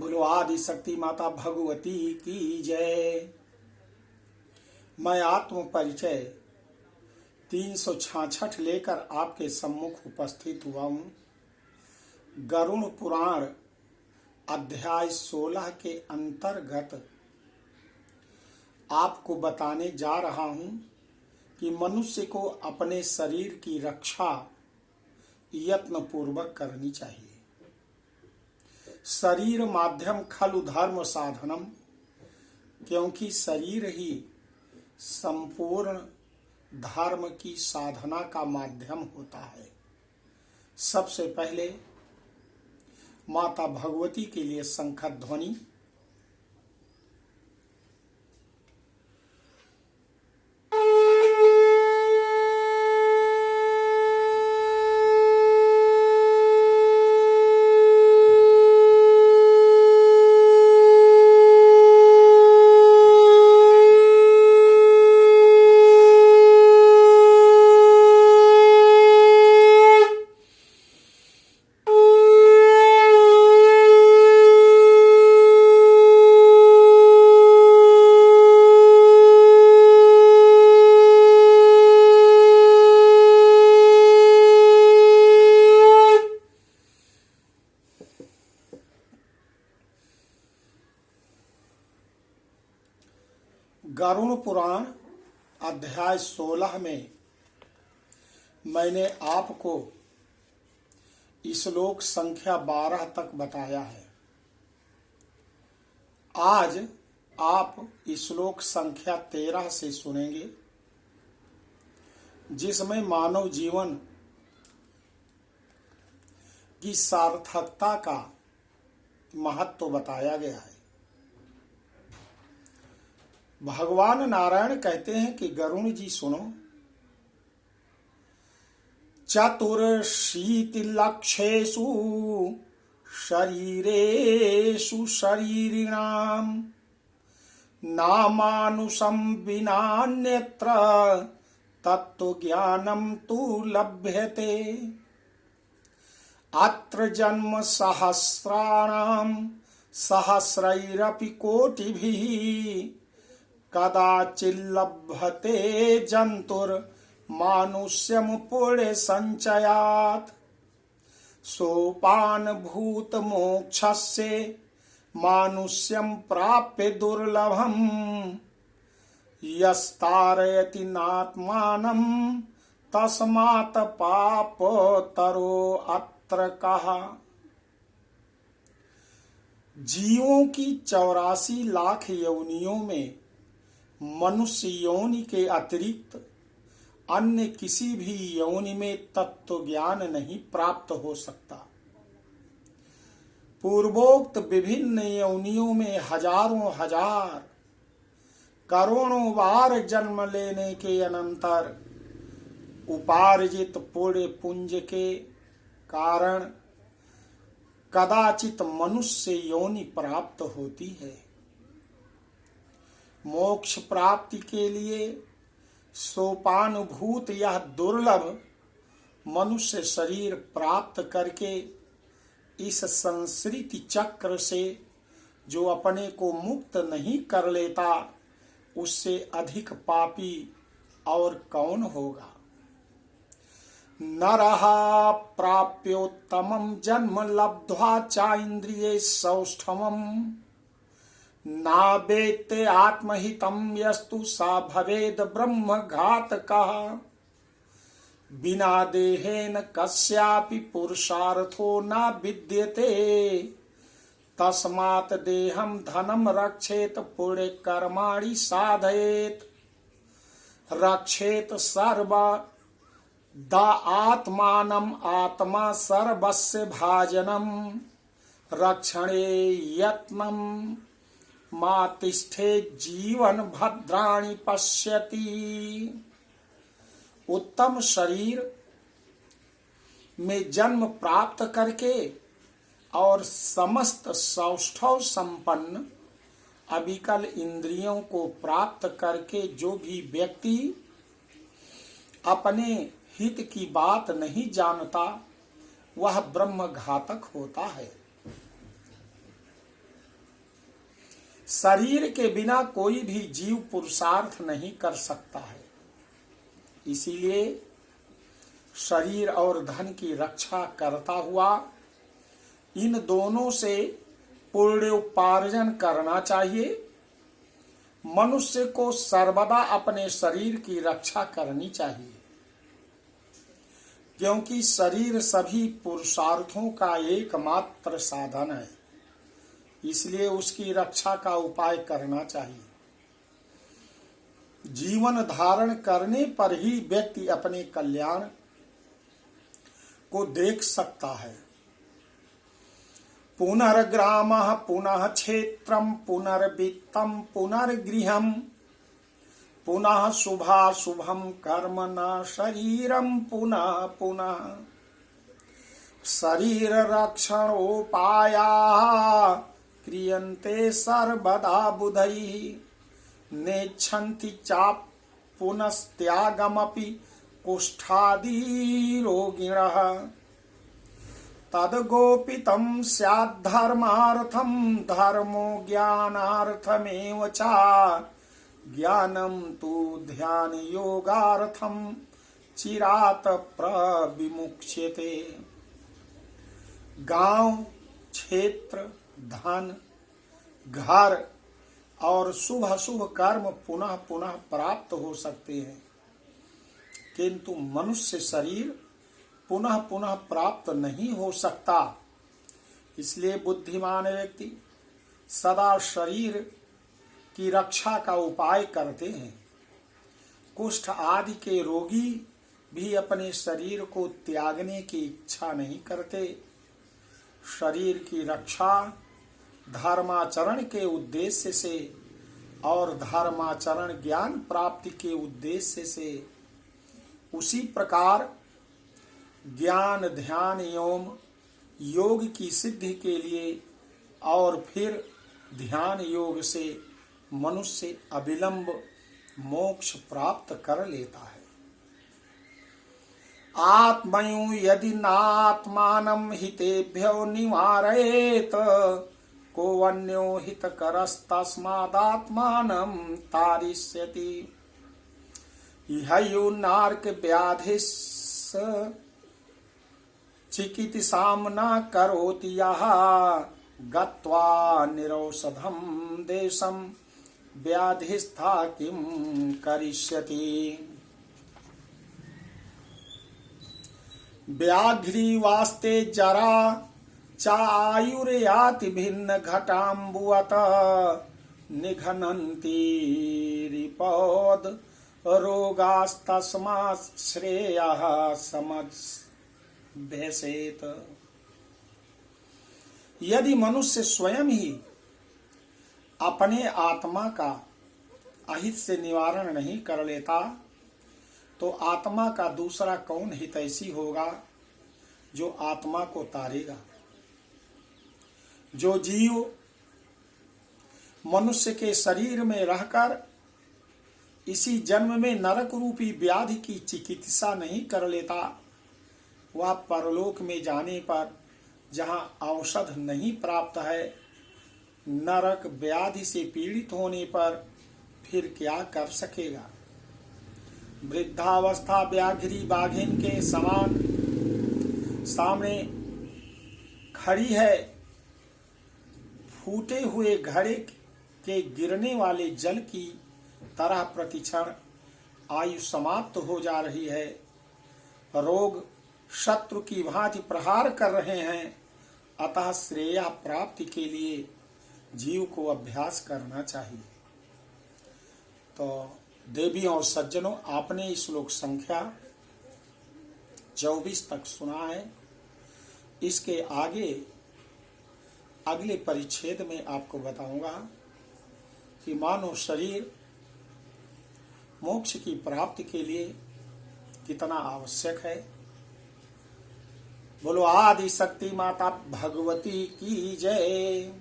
बोलो आदि शक्ति माता भगवती की जय। मैं आत्म परिचय 366 लेकर आपके सम्मुख उपस्थित हुआ हूँ। गरुड़ पुराण अध्याय 16 के अंतर्गत आपको बताने जा रहा हूँ कि मनुष्य को अपने शरीर की रक्षा यत्न पूर्वक करनी चाहिए। शरीर माध्यम खलु धर्म साधनम, क्योंकि शरीर ही संपूर्ण धर्म की साधना का माध्यम होता है। सबसे पहले माता भगवती के लिए शंख ध्वनि। गरुड़ पुराण अध्याय 16 में मैंने आपको श्लोक संख्या 12 तक बताया है। आज आप श्लोक संख्या 13 से सुनेंगे, जिसमें मानव जीवन की सार्थकता का महत्व बताया गया है। भगवान नारायण कहते हैं कि गरुड़ जी सुनो, चतुर्शीतिलक्षेषु शरीरेषु शरीरिणाम नामानुषं विनान्यत्र तत्त्वज्ञानं तु लभ्यते। अत्र जन्म सहस्राणां सहस्रैरपि कोटिभिः कदाचिल्लभते जंतुर्मानुष्यं पुण्य संचयात्। सोपान भूत मोक्षस्य मानुष्यं प्राप्य दुर्लभम यस्तारयति नात्मानं तस्मात् पापतरो अत्र कहा। जीवों की 84 लाख योनियों में मनुष्य योनि के अतिरिक्त अन्य किसी भी योनि में तत्व ज्ञान नहीं प्राप्त हो सकता। पूर्वोक्त विभिन्न योनियों में हजारों हजार करोड़ों बार जन्म लेने के अनंतर उपार्जित पुण्य पुंज के कारण कदाचित मनुष्य योनि प्राप्त होती है। मोक्ष प्राप्ति के लिए सोपानुभूत यह दुर्लभ मनुष्य शरीर प्राप्त करके इस संसृति चक्र से जो अपने को मुक्त नहीं कर लेता, उससे अधिक पापी और कौन होगा। नरः प्राप्योत्तमं जन्म लब्ध्वा चाइन्द्रिये सौष्ठवम् नावेत्ते आत्महितं यस्तु सा भवेद ब्रह्म घातकः। बिना देहेन कस्यापि पुरुषार्थो न विद्यते तस्मात् देहं धनं रक्षेत पुण्य कर्माणि साधयेत्। रक्षेत सर्व द आत्मानम् आत्मा सर्वस्य भाजनम् रक्षणे यत्नम् मा तिष्ठे जीवन भद्राणि पश्यति। उत्तम शरीर में जन्म प्राप्त करके और समस्त सौष्ठव संपन्न अविकल इंद्रियों को प्राप्त करके जो भी व्यक्ति अपने हित की बात नहीं जानता, वह ब्रह्म घातक होता है। शरीर के बिना कोई भी जीव पुरुषार्थ नहीं कर सकता है। इसीलिए शरीर और धन की रक्षा करता हुआ इन दोनों से पुण्योपार्जन करना चाहिए। मनुष्य को सर्वदा अपने शरीर की रक्षा करनी चाहिए, क्योंकि शरीर सभी पुरुषार्थों का एकमात्र साधन है। इसलिए उसकी रक्षा का उपाय करना चाहिए। जीवन धारण करने पर ही व्यक्ति अपने कल्याण को देख सकता है। पुनर्ग्रामः पुनः क्षेत्रम पुनर्वित्तम पुनर्गृहम पुनः शुभाशुभम कर्म न शरीरम पुनः पुनः। शरीर रक्षणोपाया क्रियन्ते सर्वदा बुधैः नेच्छन्ति चाप पुनस्त्यागमपि कुष्ठादि रोगिणः। तद्गोपितं स्याद्धर्मार्थं धर्मो ज्ञानार्थमेव च ज्ञानं तु ध्यान योगार्थं चिरात् प्रविमुच्यते। गांव, क्षेत्र, धन, घर और शुभ अशुभ कर्म पुनः पुनः प्राप्त हो सकते हैं, किंतु मनुष्य शरीर पुनः पुनः प्राप्त नहीं हो सकता। इसलिए बुद्धिमान व्यक्ति सदा शरीर की रक्षा का उपाय करते हैं। कुष्ठ आदि के रोगी भी अपने शरीर को त्यागने की इच्छा नहीं करते। शरीर की रक्षा धर्माचरण के उद्देश्य से और धर्माचरण ज्ञान प्राप्ति के उद्देश्य से, उसी प्रकार ज्ञान ध्यान एवं योग की सिद्धि के लिए और फिर ध्यान योग से मनुष्य अविलंब मोक्ष प्राप्त कर लेता है। आत्मयु यदि नात्मानं हितेभ्यो निवारयेत को अन्यो हितकरस्तस्मादात्मानं तारिष्यति। इहैयो नार्क व्याधिस् चिकित्सां न करोति यः गत्वा निरौषधं देशं व्याधिस्था किं करिष्यति। व्याघ्रीवास्ते जरा चायुर्याति भिन्न घटाम्बुवत निघ्नन्ति रिपौद रोगास्तस्मात् श्रेयः समभ्यसेत। यदि मनुष्य स्वयं ही अपने आत्मा का अहित से निवारण नहीं कर लेता, तो आत्मा का दूसरा कौन हितैषी होगा जो आत्मा को तारेगा। जो जीव मनुष्य के शरीर में रहकर इसी जन्म में नरक रूपी व्याधि की चिकित्सा नहीं कर लेता, वह परलोक में जाने पर जहाँ औषध नहीं प्राप्त है, नरक व्याधि से पीड़ित होने पर फिर क्या कर सकेगा। वृद्धावस्था व्याघ्री बाघिन के समान सामने खड़ी है। फूटे हुए घड़े के गिरने वाले जल की तरह प्रतिक्षण आयु समाप्त हो जा रही है। रोग शत्रु की भांति प्रहार कर रहे हैं। अतः श्रेय प्राप्ति के लिए जीव को अभ्यास करना चाहिए। तो देवियों और सज्जनों, आपने श्लोक संख्या 24 तक सुना है। इसके आगे अगले परिच्छेद में आपको बताऊंगा कि मानव शरीर मोक्ष की प्राप्ति के लिए कितना आवश्यक है। बोलो आदि शक्ति माता भगवती की जय।